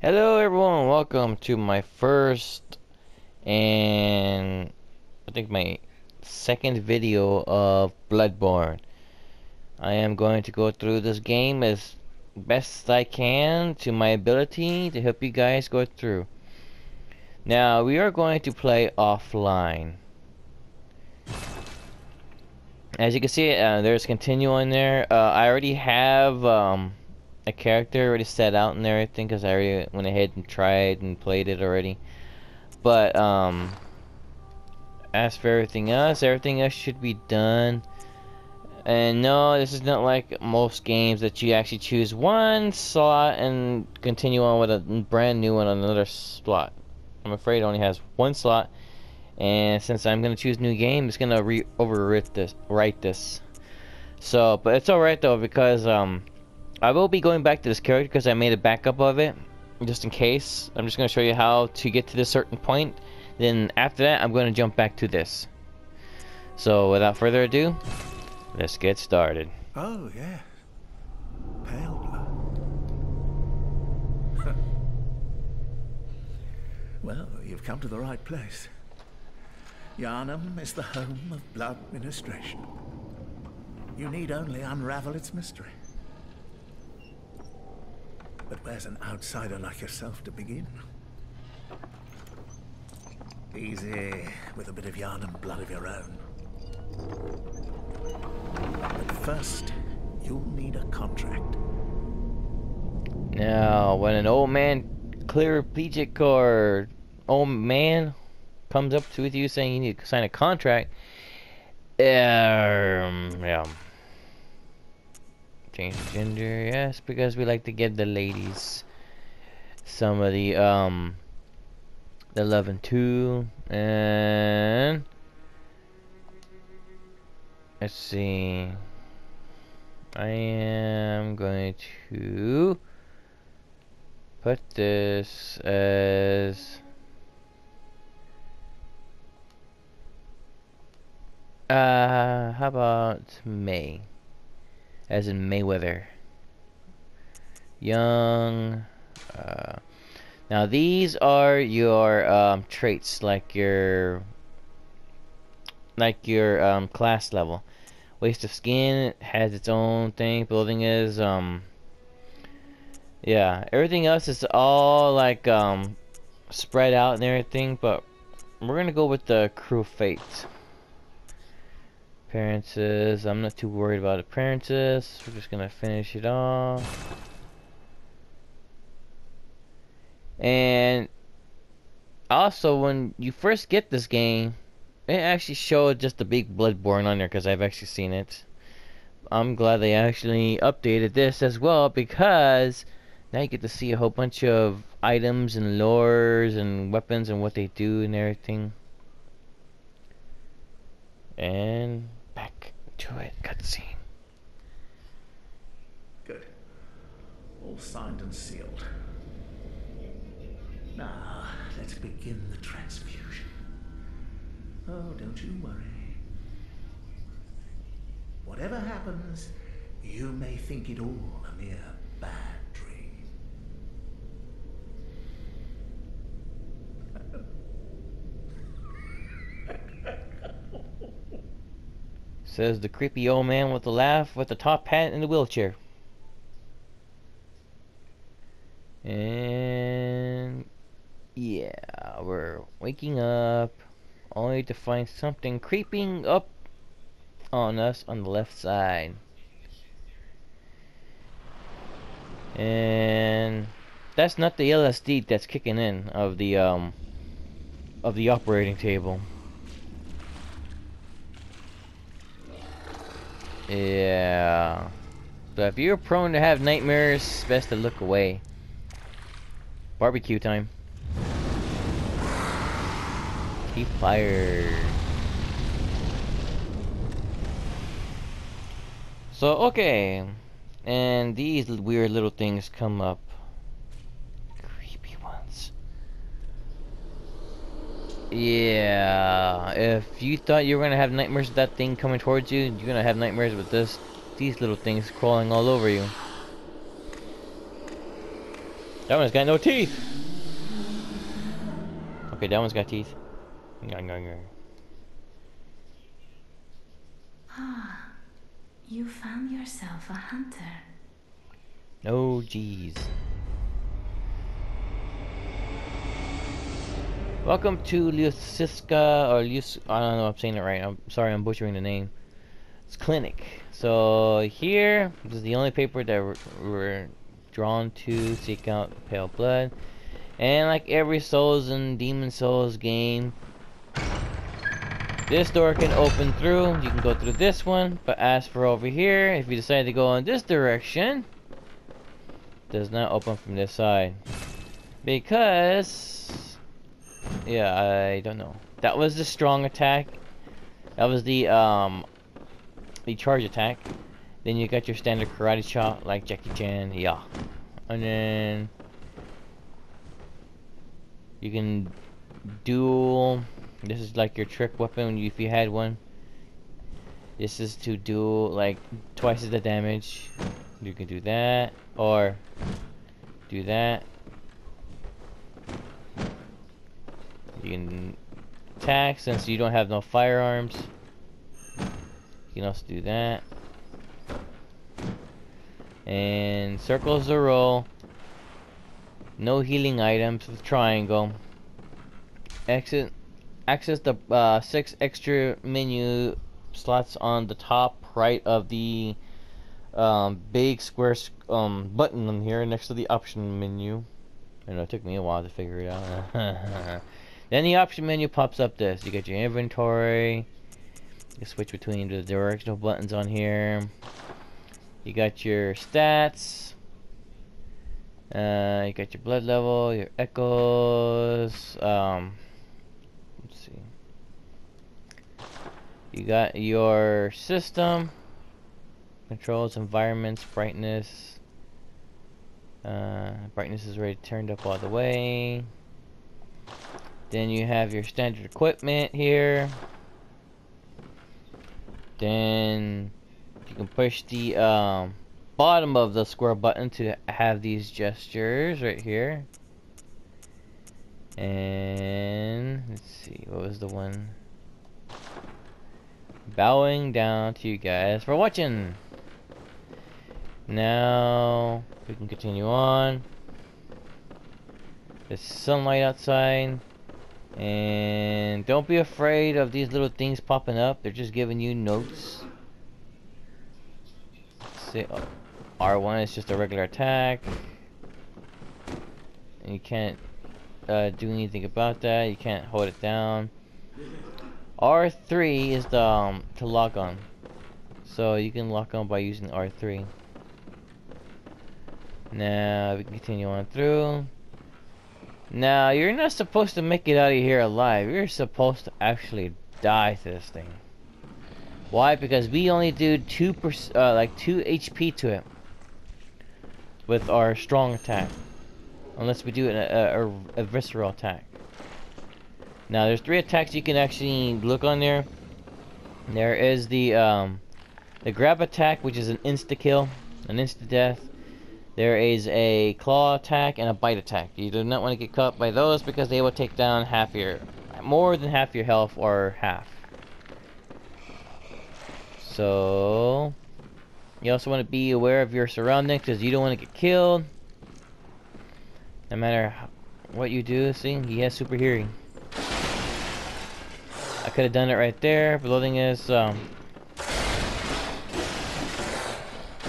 Hello everyone, welcome to my first and I think my second video of Bloodborne. I am going to go through this game as best I can to my ability to help you guys go through. Now we are going to play offline. As you can see, there's continue on there. I already have a character already set out and everything because I already went ahead and tried and played it already. But as for everything else should be done. And no, this is not like most games that you actually choose one slot and continue on with a brand new one on another slot. I'm afraid it only has one slot, and since I'm gonna choose new game, it's gonna write this. So, but it's alright though, because I will be going back to this character because I made a backup of it, just in case. I'm just going to show you how to get to this certain point. Then after that, I'm going to jump back to this. So without further ado, let's get started. Oh, yeah. Pale blood. Well, you've come to the right place. Yharnam is the home of blood ministration. You need only unravel its mystery. But where's an outsider like yourself to begin? Easy, with a bit of Yharnam blood of your own. But first, you'll need a contract. Now, when an old man, clearplegic or old man comes up to you saying you need to sign a contract, yeah. Change gender, yes, because we like to give the ladies some of the love and two. And let's see, I am going to put this as how about May? As in Mayweather. Young. Now these are your traits, like your class level. Waste of skin has its own thing. Building is yeah. Everything else is all like spread out and everything, but we're gonna go with the crew fate. Appearances, I'm not too worried about appearances. We're just gonna finish it off. And also, when you first get this game, it actually showed just the big Bloodborne on there because I've actually seen it. I'm glad they actually updated this as well, because now you get to see a whole bunch of items and lores and weapons and what they do and everything. And back to it, cutscene. Good. All signed and sealed. Now, let's begin the transfusion. Oh, don't you worry. Whatever happens, you may think it all a mere bad dream. Says the creepy old man with the laugh with the top hat in the wheelchair. And yeah, we're waking up only to find something creeping up on us on the left side. And that's not the LSD that's kicking in of the operating table. Yeah. So if you're prone to have nightmares, it's best to look away. Barbecue time. Keep fire. So okay, and these weird little things come up. Creepy ones. Yeah, if you thought you were gonna have nightmares with that thing coming towards you, you're gonna have nightmares with these little things crawling all over you. That one's got no teeth. Okay, that one's got teeth. Ah, you found yourself a hunter. Oh, jeez. Welcome to Luciska, or I don't know if I'm saying it right. I'm sorry, I'm butchering the name. It's clinic. So here, this is the only paper that we're drawn to seek out pale blood. And like every Souls and Demon Souls game, this door can open through. You can go through this one, but as for over here, if you decide to go in this direction, it does not open from this side. Because, yeah, I don't know. That was the strong attack. That was the charge attack. Then you got your standard karate chop like Jackie Chan, yeah. And then you can duel. This is like your trick weapon if you had one. This is to do like twice the damage. You can do that or do that. You can attack since you don't have no firearms. You can also do that. And circles the roll. No healing items with triangle. Access the 6 extra menu slots on the top right of the big square button on here next to the option menu. I know it took me a while to figure it out. Then the option menu pops up this. You get your inventory. You switch between the directional buttons on here. You got your stats. You got your blood level, your echoes. Let's see. You got your system controls, environments, brightness. Brightness is already turned up all the way. Then you have your standard equipment here. Then you can push the bottom of the square button to have these gestures right here. And let's see, what was the one? Bowing down to you guys for watching. Now we can continue on. There's sunlight outside. And don't be afraid of these little things popping up. They're just giving you notes. Say R1 is just a regular attack. And you can't do anything about that. You can't hold it down. R3 is the to lock on. So you can lock on by using R3. Now we can continue on through. Now, you're not supposed to make it out of here alive. You're supposed to actually die to this thing. Why? Because we only do 2 HP to it with our strong attack, unless we do a visceral attack. Now, there's 3 attacks you can actually look on there. There is the grab attack, which is an insta kill, an insta death. There is a claw attack and a bite attack. You do not want to get caught by those because they will take down more than half your health, or half. So you also want to be aware of your surroundings because you don't want to get killed. No matter what you do. See, he has super hearing. I could have done it right there. But the thing is, you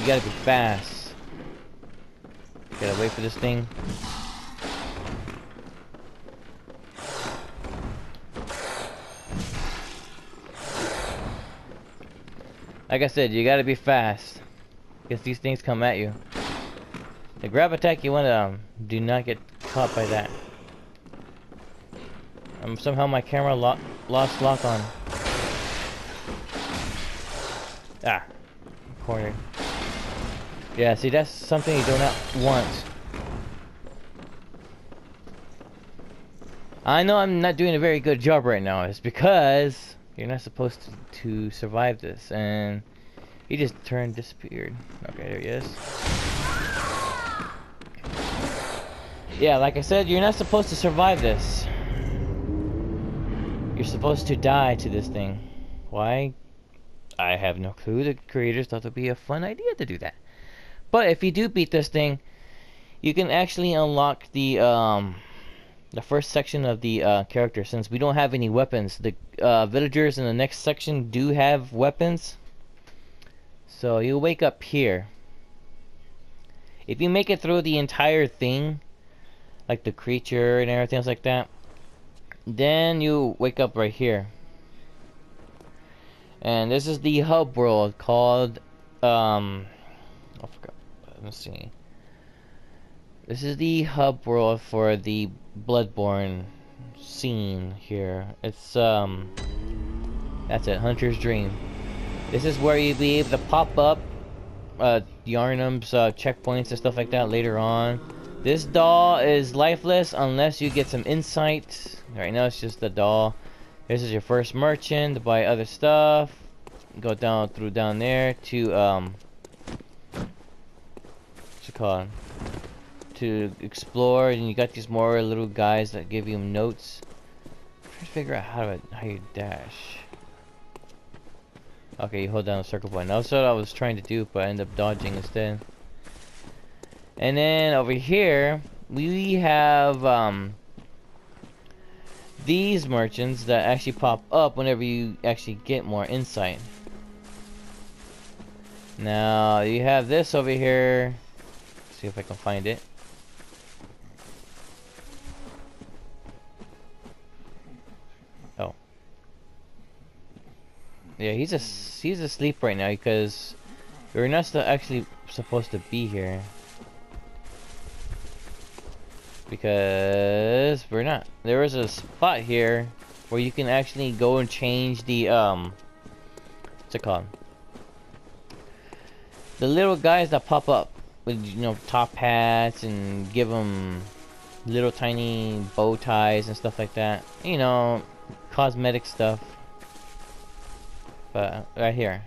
gotta be fast. Gotta wait for this thing. Like I said, you gotta be fast, because these things come at you. The grab attack, you wanna do not get caught by that. Somehow my camera lost lock on. Ah, cornered. Yeah, see, that's something you do not want. I know I'm not doing a very good job right now. It's because you're not supposed to survive this. And he just disappeared. Okay, there he is. Yeah, like I said, you're not supposed to survive this. You're supposed to die to this thing. Why? I have no clue. The creators thought it would be a fun idea to do that. But if you do beat this thing, you can actually unlock the first section of the character. Since we don't have any weapons, the villagers in the next section do have weapons. So you wake up here. If you make it through the entire thing, like the creature and everything else like that, then you wake up right here. And this is the hub world called I forgot. Let's see. This is the hub world for the Bloodborne scene here. It's that's it, Hunter's Dream. This is where you'll be able to pop up Yarnum's checkpoints and stuff like that later on. This doll is lifeless unless you get some insight. Right now it's just a doll. This is your first merchant to buy other stuff. Go down through down there to what's it called? To explore, and you got these more little guys that give you notes. I'm trying to figure out how you dash. Okay, you hold down the circle button. That's what I was trying to do, but I ended up dodging instead. And then over here we have these merchants that actually pop up whenever you actually get more insight. Now you have this over here. Let's see if I can find it. Oh. Yeah, he's asleep right now because we're not actually supposed to be here. Because we're not. There is a spot here where you can actually go and change the what's it called? The little guys that pop up with, you know, top hats, and give them little tiny bow ties and stuff like that. You know, cosmetic stuff. But right here.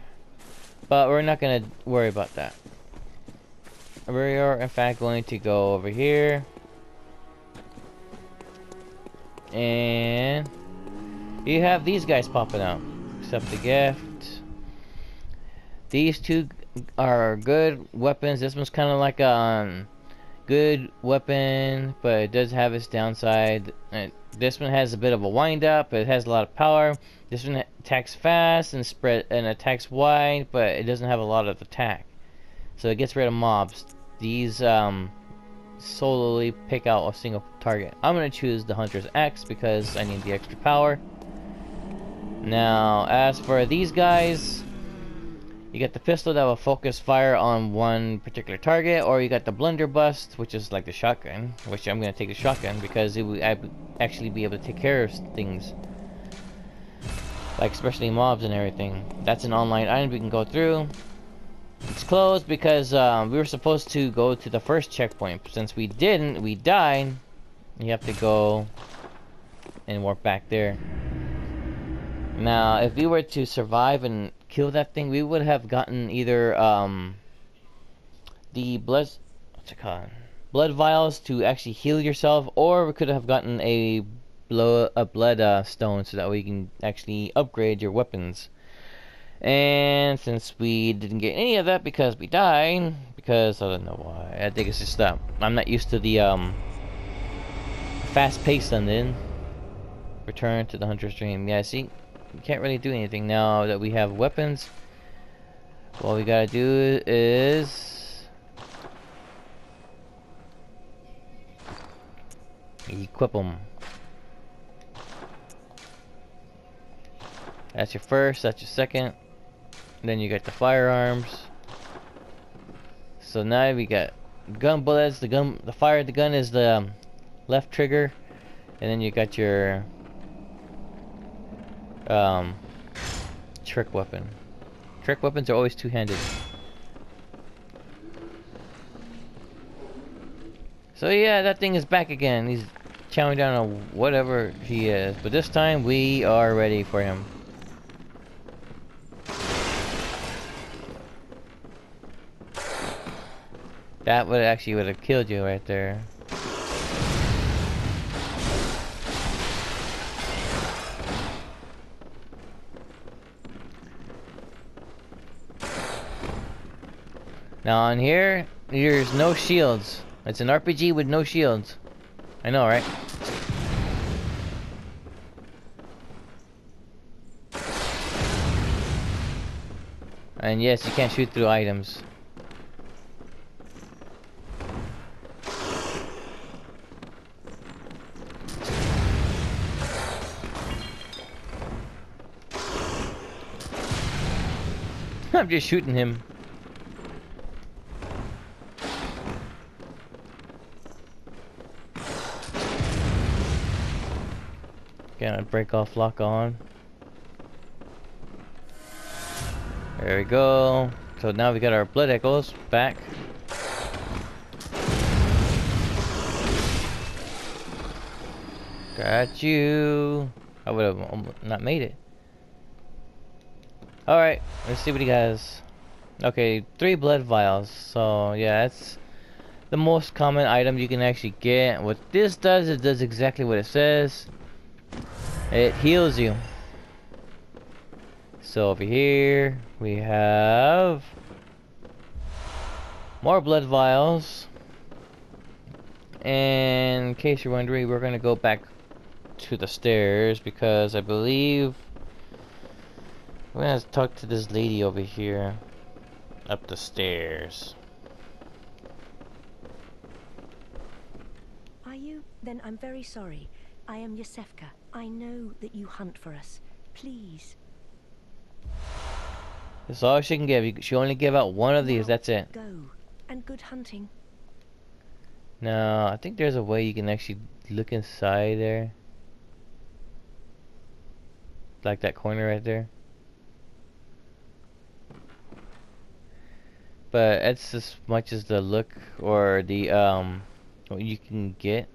But we're not gonna worry about that. We are in fact going to go over here. And you have these guys popping out. Accept the gift. These two are good weapons. This one's kind of like a good weapon, but it does have its downside. This one has a bit of a wind up, but it has a lot of power. This one attacks fast and attacks wide, but it doesn't have a lot of attack. So it gets rid of mobs. These solely pick out a single target. I'm gonna choose the Hunter's Axe because I need the extra power. Now, as for these guys, you got the pistol that will focus fire on one particular target, or you got the blunderbuss, which is like the shotgun, which I'm gonna take the shotgun because it would actually be able to take care of things, like especially mobs and everything. That's an online item we can go through. It's closed because we were supposed to go to the first checkpoint. Since we didn't, we died. You have to go and walk back there. Now, if we were to survive and kill that thing, we would have gotten either the what's it called? Blood vials to actually heal yourself, or we could have gotten a blood stone so that we can actually upgrade your weapons. And since we didn't get any of that because we died, because I don't know why, I think it's just that I'm not used to the fast pace ending. Return to the Hunter's Dream. Yeah, see, we can't really do anything now that we have weapons. All we gotta do is equip them. That's your first, that's your second. Then you got the firearms. So now we got gun bullets. The fire of the gun is the left trigger, and then you got your trick weapon. Trick weapons are always two-handed. So yeah, that thing is back again. He's chowing down on whatever he is, but this time we are ready for him. That would have killed you right there. Now on here, there's no shields. It's an RPG with no shields. I know, right? And yes, you can't shoot through items. I'm just shooting him. Gonna break off lock on. There we go. So now we got our blood echoes back. Got you. I would have not made it. Alright, let's see what he has. Okay, 3 blood vials. So yeah, that's the most common item you can actually get. What this does, it does exactly what it says. It heals you. So over here we have more blood vials. And in case you're wondering, we're gonna go back to the stairs because I believe we're gonna talk to this lady over here up the stairs. Are you? Then I'm very sorry. I am Yosefka. I know that you hunt for us. Please. That's all she can give. She only give out one of these. That's it. Go. And good hunting. No, I think there's a way you can actually look inside there. Like that corner right there. But it's as much as the look or the what you can get.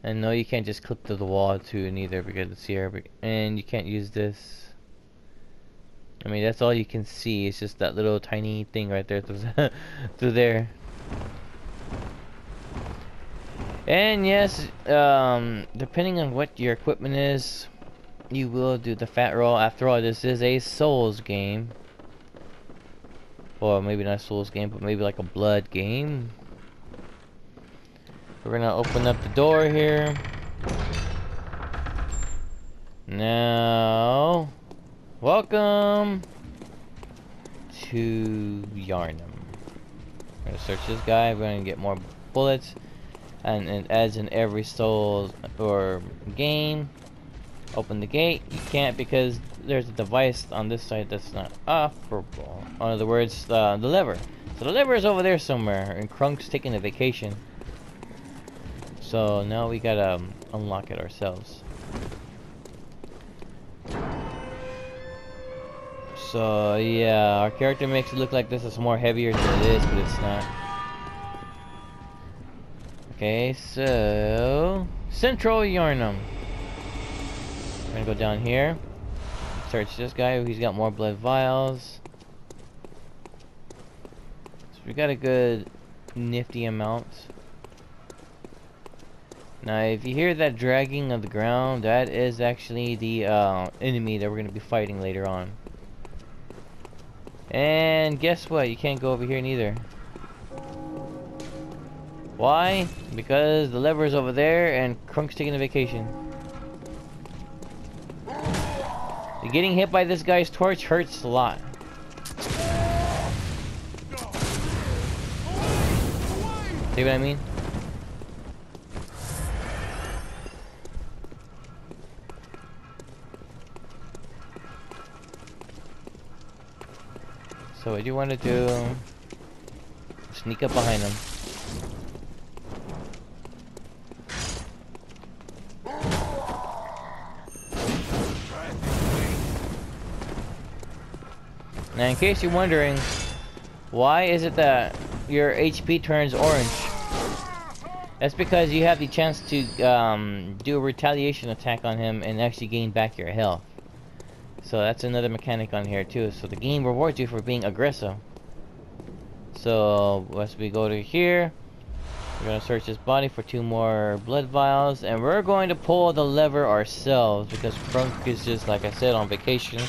And no, you can't just clip to the wall too neither because it's here. And you can't use this. I mean, that's all you can see. It's just that little tiny thing right there through there. And yes, depending on what your equipment is, you will do the fat roll. After all, this is a Souls game. Or maybe not a Souls game, but maybe like a Blood game. We're gonna open up the door here. Now, welcome to Yarnum. We're gonna search this guy. We're gonna get more bullets. And as in every Souls or game, open the gate. You can't because there's a device on this side that's not operable. In other words, the lever. So the lever is over there somewhere, and Krunk's taking a vacation. So now we gotta unlock it ourselves. So yeah, our character makes it look like this is more heavier than it is, but it's not. Okay, so Central Yarnum. We're gonna go down here. Search this guy. He's got more blood vials. So we got a good nifty amount. Now, if you hear that dragging of the ground, that is actually the enemy that we're gonna be fighting later on. And guess what? You can't go over here neither. Why? Because the lever is over there and Krunk's taking a vacation. Getting hit by this guy's torch hurts a lot. See what I mean? So what you want to do, sneak up behind him. Now in case you're wondering, why is it that your HP turns orange? That's because you have the chance to do a retaliation attack on him and actually gain back your health. So that's another mechanic on here too. So the game rewards you for being aggressive. So as we go to here, we're gonna search his body for 2 more blood vials, and we're going to pull the lever ourselves because Krunk is just, like I said, on vacation.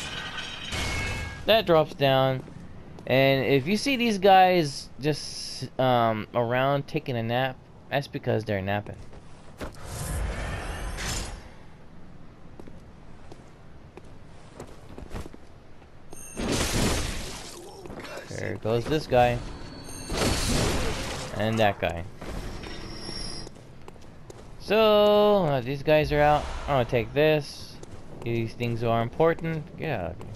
That drops down, And if you see these guys just around taking a nap, that's because they're napping. There goes this guy. And that guy. So, these guys are out. I'm gonna take this. These things are important. Get out of here.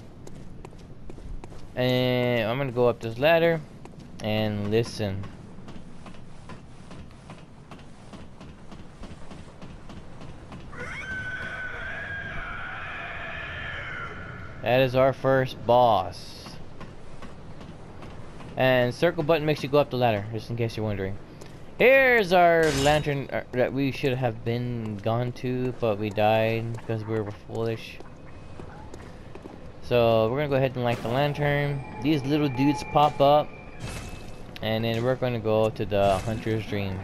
And I'm gonna go up this ladder and listen. That is our first boss. And circle button makes you go up the ladder, just in case you're wondering. Here's our lantern that we should have been gone to, but we died because we were foolish. So we're gonna go ahead and light the lantern. These little dudes pop up, and then we're gonna go to the Hunter's Dream.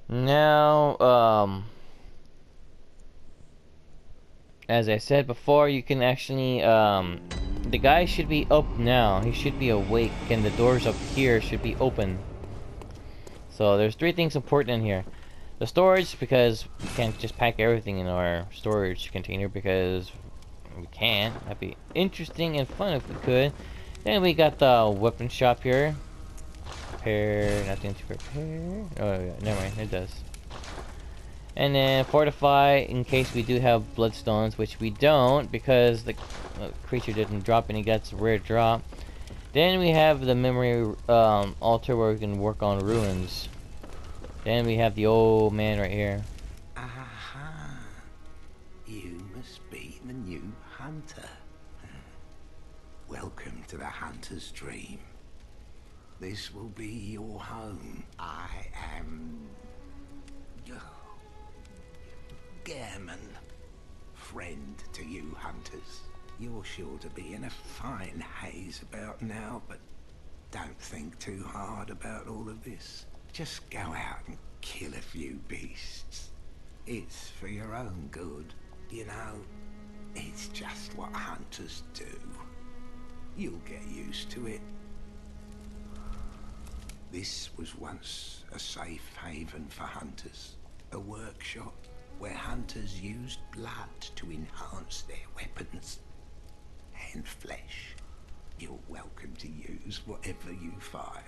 Now, as I said before, you can actually, the guy should be up now. He should be awake, and the doors up here should be open. So there's 3 things important in here. The storage, because we can't just pack everything in our storage container, because we can't. That'd be interesting and fun if we could. Then we got the weapon shop here. Repair, nothing to repair. Oh yeah, never mind, it does. And then fortify in case we do have bloodstones, which we don't because the creature didn't drop any guts, rare drop. Then we have the memory altar where we can work on ruins. Then we have the old man right here. Aha! You must be the new hunter. Welcome to the Hunter's Dream. This will be your home. I am... Gammon. Friend to you hunters. You're sure to be in a fine haze about now, but don't think too hard about all of this. Just go out and kill a few beasts. It's for your own good. You know, it's just what hunters do. You'll get used to it. This was once a safe haven for hunters. A workshop where hunters used blood to enhance their weapons and flesh. You're welcome to use whatever you find,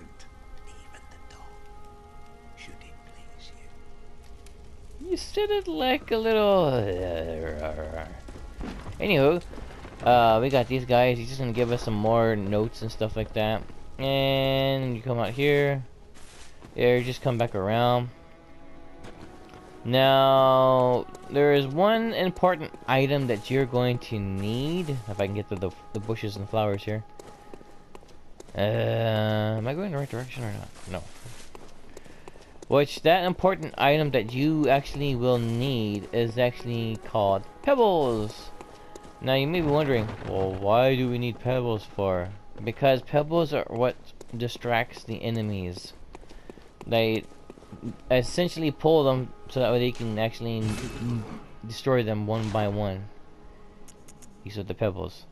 even the dog, should it please you. You said it like a little... Anywho, we got these guys. He's just gonna give us some more notes and stuff like that. And you come out here. There, just come back around. Now, there is one important item that you're going to need. If I can get to the bushes and flowers here. Am I going in the right direction or not? No. Which, that important item that you actually will need is actually called pebbles. Now, you may be wondering, well, why do we need pebbles for? Because pebbles are what distracts the enemies. They essentially pull them so that way they can actually destroy them one by one. These are the pebbles.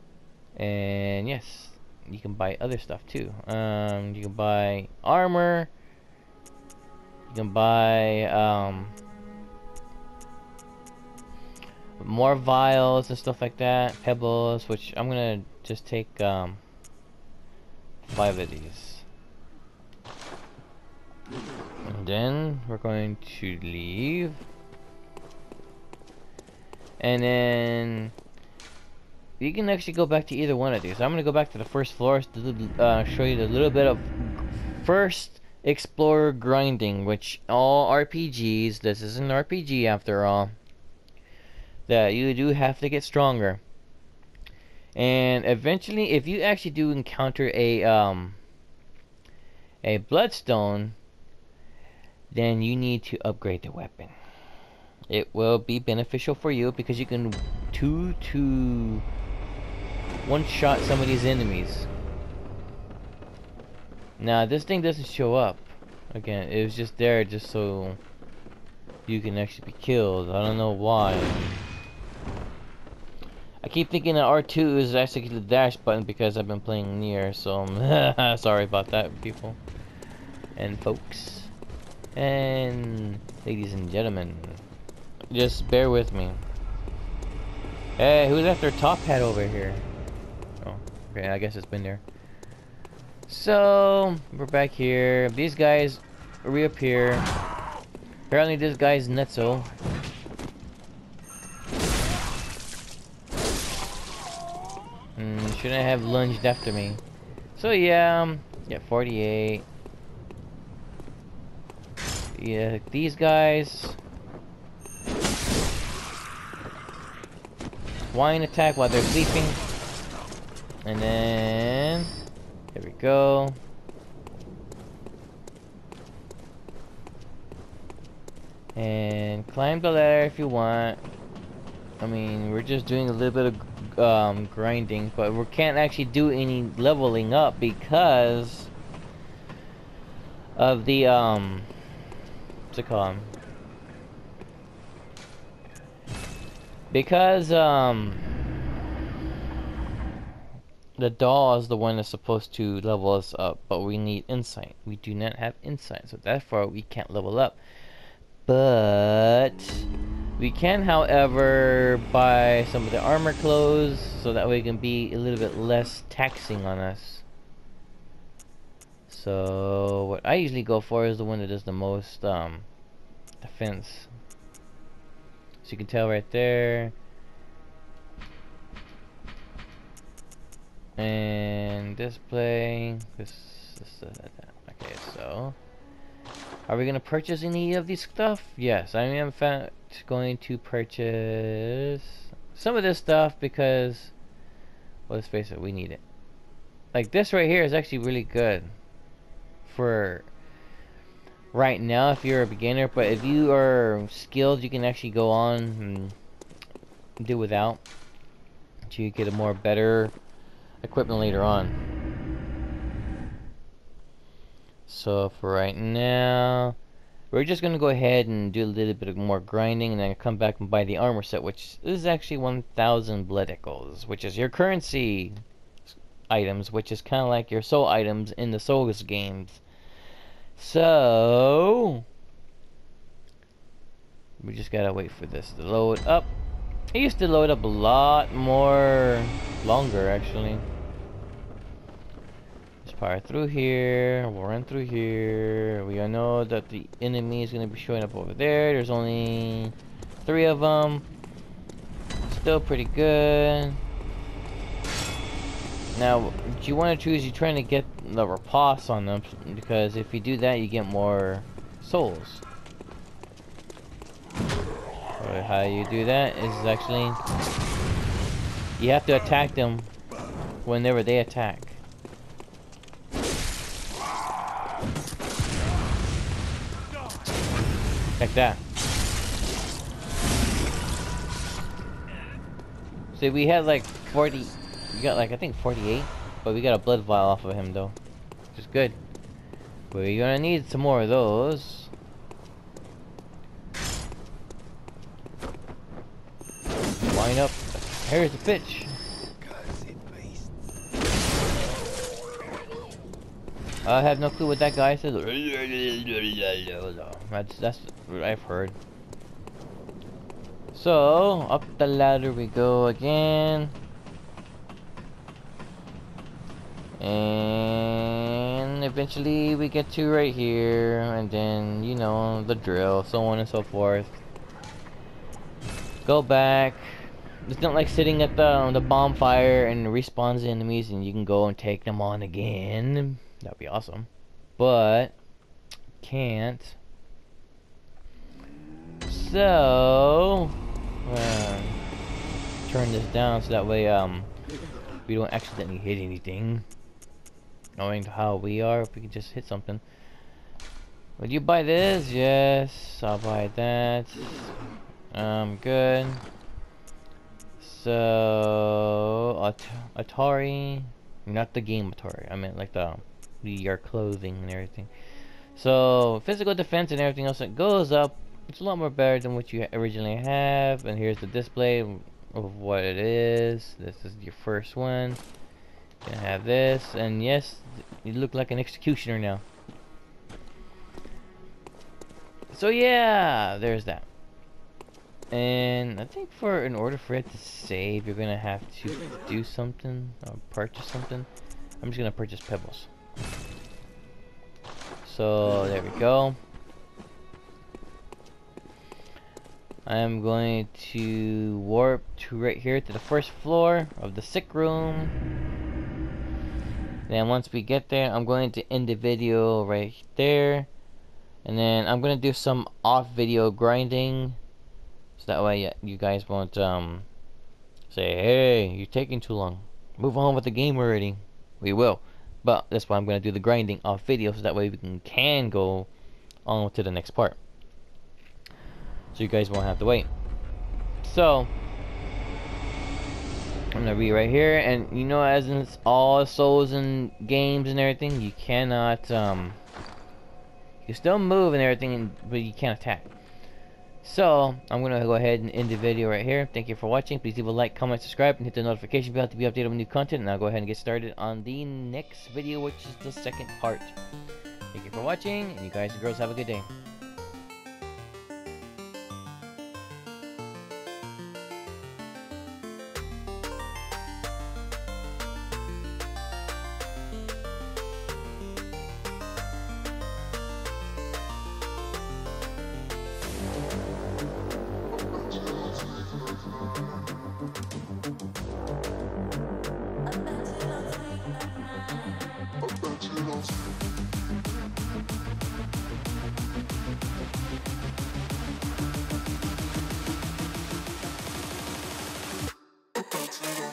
And yes, you can buy other stuff too. You can buy armor. You can buy more vials and stuff like that. Pebbles, which I'm gonna just take 5 of these. And then we're going to leave. And then you can actually go back to either one of these. I'm gonna go back to the first floor to show you a little bit of first explorer grinding, which all RPGs, this is an RPG after all, that you do have to get stronger. And eventually, if you actually do encounter a bloodstone, then you need to upgrade the weapon. It will be beneficial for you because you can one-shot some of these enemies. Now, this thing doesn't show up. Again, it was just there just so you can actually be killed. I don't know why. I keep thinking that R2 is actually the dash button because I've been playing Nier, so sorry about that, people and folks and ladies and gentlemen. Just bear with me. Hey, who left their top hat over here? Oh, okay, I guess it's been there. So, we're back here. These guys reappear. Apparently this guy's nutso. Shouldn't have lunged after me. So yeah, 48. Yeah, these guys. Wine attack while they're sleeping. And then there we go. And climb the ladder if you want. I mean, we're just doing a little bit of grinding, but we can't actually do any leveling up because of the what's it called? Because the doll is the one that's supposed to level us up, but we need insight. We do not have insight, so therefore we can't level up. But we can, however, buy some of the armor clothes so that way it can be a little bit less taxing on us. So what I usually go for is the one that does the most defense. So you can tell right there. And display. Okay, so are we gonna purchase any of these stuff? Yes, I am in fact going to purchase some of this stuff because, well, let's face it, we need it. Like this right here is actually really good for right now if you're a beginner, but if you are skilled, you can actually go on and do without, so you get a more better equipment later on. So for right now, we're just gonna go ahead and do a little bit of more grinding, and then come back and buy the armor set, which is actually 1,000 blood echoes, which is your currency items, which is kind of like your soul items in the Souls games. So we just gotta wait for this to load up. It used to load up a lot more longer, actually. Let's power through here. We'll run through here. We all know that the enemy is gonna be showing up over there. There's only 3 of them. Still pretty good. Now, what you want to choose, you're trying to get the riposte on them, because if you do that, you get more souls. So how you do that is actually, you have to attack them whenever they attack. Like that. So we had like 40. We got like, I think 48, but we got a blood vial off of him though, which is good. But you're gonna need some more of those. Line up. Here's the pitch. I have no clue what that guy says. That's what I've heard. So up the ladder we go again. And eventually we get to right here, and then, you know, the drill, so on and so forth. Go back. It's not like sitting at the bonfire and respawns the enemies and you can go and take them on again. That'd be awesome. But can't. So turn this down so that way we don't accidentally hit anything. Knowing how we are, if we can just hit something. Would you buy this? Yes, I'll buy that. Good. So Atari, not the game Atari. I meant like your clothing and everything. So physical defense and everything else that goes up. It's a lot more better than what you originally have. And here's the display. of what it is. This is your first one. Gonna have this, and yes, you look like an executioner now. So yeah, there's that. And I think in order for it to save, you're gonna have to do something or purchase something. I'm just gonna purchase pebbles. So there we go. I'm going to warp to right here to the first floor of the sick room. Then once we get there, I'm going to end the video right there. And then I'm going to do some off video grinding. So that way you guys won't say, hey, you're taking too long. Move on with the game already. We will. But that's why I'm going to do the grinding off video. So that way we can go on to the next part. So you guys won't have to wait. So I'm gonna be right here, and you know, as in all Souls and games and everything, you cannot you still move and everything, but you can't attack. So I'm gonna go ahead and end the video right here. Thank you for watching. Please leave a like, comment, subscribe, and hit the notification bell to be updated on new content. And I'll go ahead and get started on the next video, which is the second part. Thank you for watching, and you guys and girls have a good day. Underdogin.